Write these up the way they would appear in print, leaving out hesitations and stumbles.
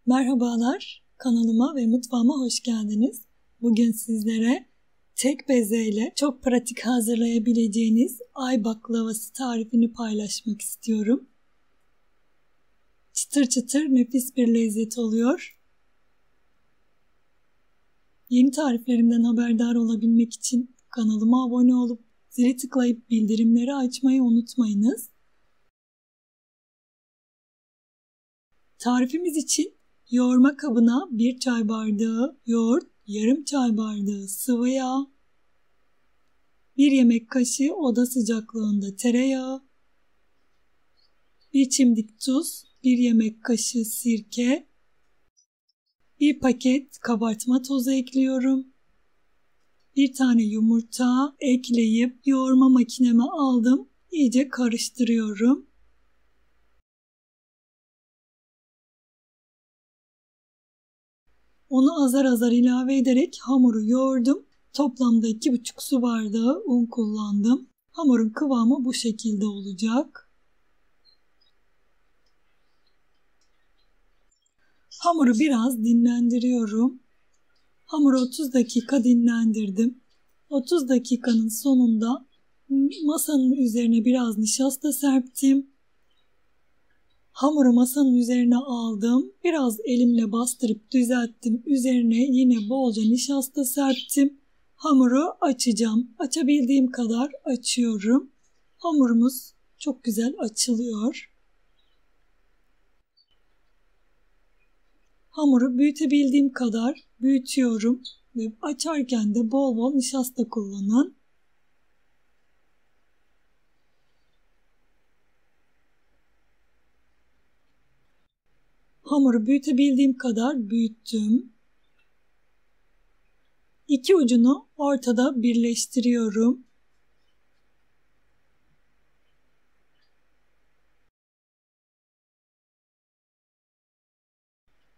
Merhabalar, kanalıma ve mutfağıma hoş geldiniz. Bugün sizlere tek bezeyle çok pratik hazırlayabileceğiniz ay baklavası tarifini paylaşmak istiyorum. Çıtır çıtır nefis bir lezzet oluyor. Yeni tariflerimden haberdar olabilmek için kanalıma abone olup zili tıklayıp bildirimleri açmayı unutmayınız. Tarifimiz için yoğurma kabına 1 çay bardağı yoğurt, yarım çay bardağı sıvı yağ, 1 yemek kaşığı oda sıcaklığında tereyağı, 1 çimdik tuz, 1 yemek kaşığı sirke, 1 paket kabartma tozu ekliyorum. 1 tane yumurta ekleyip yoğurma makineme aldım. İyice karıştırıyorum. Onu azar azar ilave ederek hamuru yoğurdum. Toplamda 2,5 su bardağı un kullandım. Hamurun kıvamı bu şekilde olacak. Hamuru biraz dinlendiriyorum. Hamuru 30 dakika dinlendirdim. 30 dakikanın sonunda masanın üzerine biraz nişasta serptim. Hamuru masanın üzerine aldım. Biraz elimle bastırıp düzelttim. Üzerine yine bolca nişasta serptim. Hamuru açacağım. Açabildiğim kadar açıyorum. Hamurumuz çok güzel açılıyor. Hamuru büyütebildiğim kadar büyütüyorum. Ve açarken de bol bol nişasta kullanın. Hamuru büyütebildiğim kadar büyüttüm. İki ucunu ortada birleştiriyorum.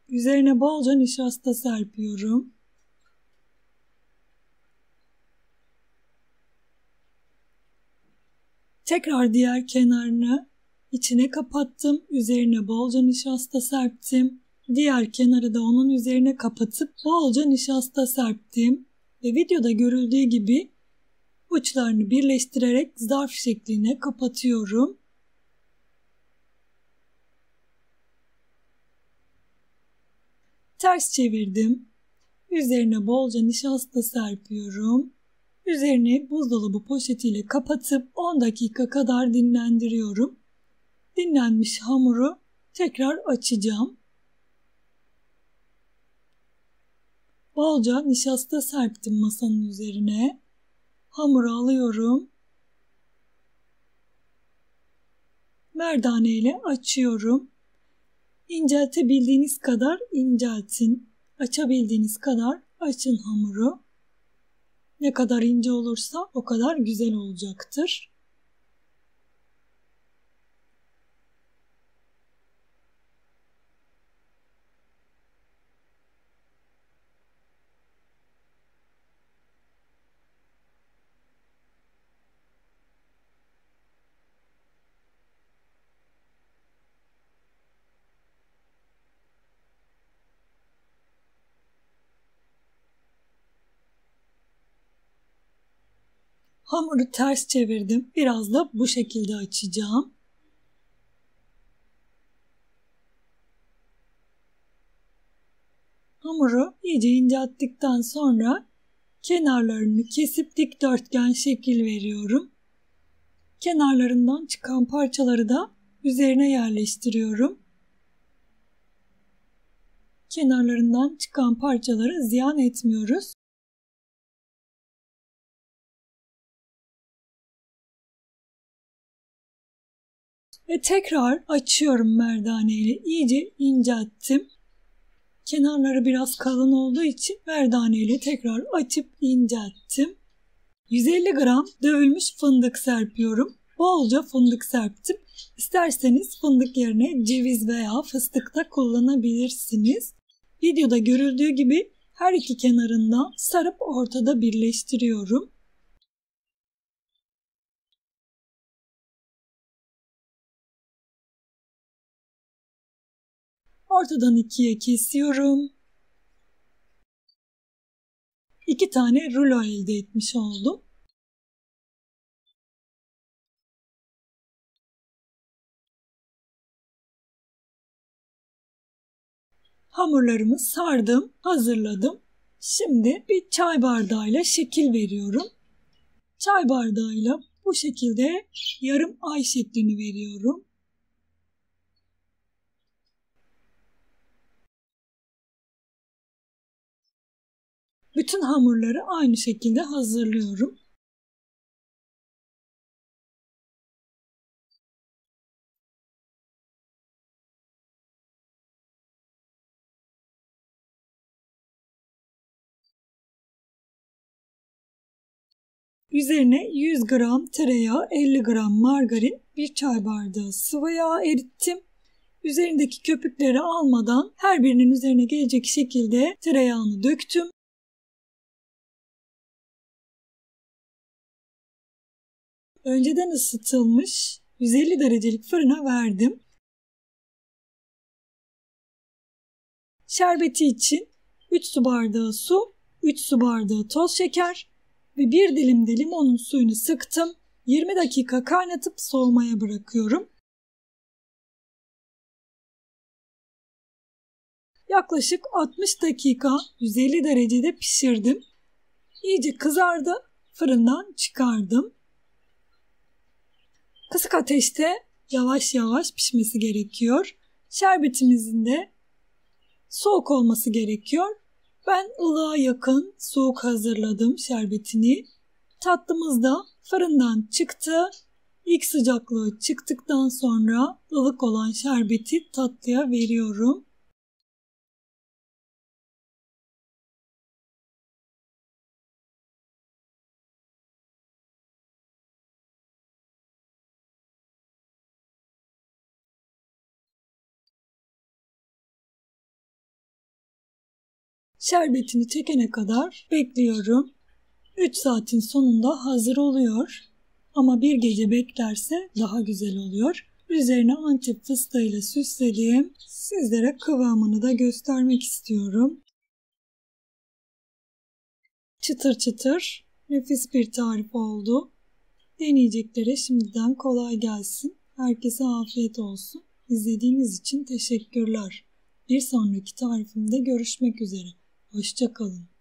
Üzerine bolca nişasta serpiyorum. Tekrar diğer kenarını içine kapattım. Üzerine bolca nişasta serptim. Diğer kenarı da onun üzerine kapatıp bolca nişasta serptim. Ve videoda görüldüğü gibi uçlarını birleştirerek zarf şekline kapatıyorum. Ters çevirdim. Üzerine bolca nişasta serpiyorum. Üzerini buzdolabı poşetiyle kapatıp 10 dakika kadar dinlendiriyorum. Dinlenmiş hamuru tekrar açacağım. Bolca nişasta serptim masanın üzerine. Hamuru alıyorum. Merdane ile açıyorum. İnceltebildiğiniz kadar inceltin. Açabildiğiniz kadar açın hamuru. Ne kadar ince olursa o kadar güzel olacaktır. Hamuru ters çevirdim. Biraz da bu şekilde açacağım. Hamuru iyice incelttikten sonra kenarlarını kesip dikdörtgen şekil veriyorum. Kenarlarından çıkan parçaları da üzerine yerleştiriyorum. Kenarlarından çıkan parçaları ziyan etmiyoruz. Ve tekrar açıyorum merdaneyle. İyice incelttim. Kenarları biraz kalın olduğu için merdaneyle tekrar açıp incelttim. 150 gram dövülmüş fındık serpiyorum. Bolca fındık serptim. İsterseniz fındık yerine ceviz veya fıstık da kullanabilirsiniz. Videoda görüldüğü gibi her iki kenarından sarıp ortada birleştiriyorum. ortadan ikiye kesiyorum. 2 tane rulo elde etmiş oldum. Hamurlarımı sardım, hazırladım. Şimdi bir çay bardağıyla şekil veriyorum. Çay bardağıyla bu şekilde yarım ay şeklini veriyorum. Bütün hamurları aynı şekilde hazırlıyorum. Üzerine 100 gram tereyağı, 50 gram margarin, 1 çay bardağı sıvı yağ erittim. Üzerindeki köpükleri almadan her birinin üzerine gelecek şekilde tereyağını döktüm. Önceden ısıtılmış 150 derecelik fırına verdim. Şerbeti için 3 su bardağı su, 3 su bardağı toz şeker ve 1 dilim de limonun suyunu sıktım. 20 dakika kaynatıp soğumaya bırakıyorum. Yaklaşık 60 dakika 150 derecede pişirdim. İyice kızardı. Fırından çıkardım. Kısık ateşte yavaş yavaş pişmesi gerekiyor. Şerbetimizin de soğuk olması gerekiyor. Ben ılığa yakın soğuk hazırladım şerbetini. Tatlımız da fırından çıktı. İlk sıcaklığı çıktıktan sonra ılık olan şerbeti tatlıya veriyorum. Şerbetini çekene kadar bekliyorum. 3 saatin sonunda hazır oluyor. Ama bir gece beklerse daha güzel oluyor. Üzerine Antep fıstığıyla süsledim. Sizlere kıvamını da göstermek istiyorum. Çıtır çıtır, nefis bir tarif oldu. Deneyeceklere şimdiden kolay gelsin. Herkese afiyet olsun. İzlediğiniz için teşekkürler. Bir sonraki tarifimde görüşmek üzere. Hoşça kalın.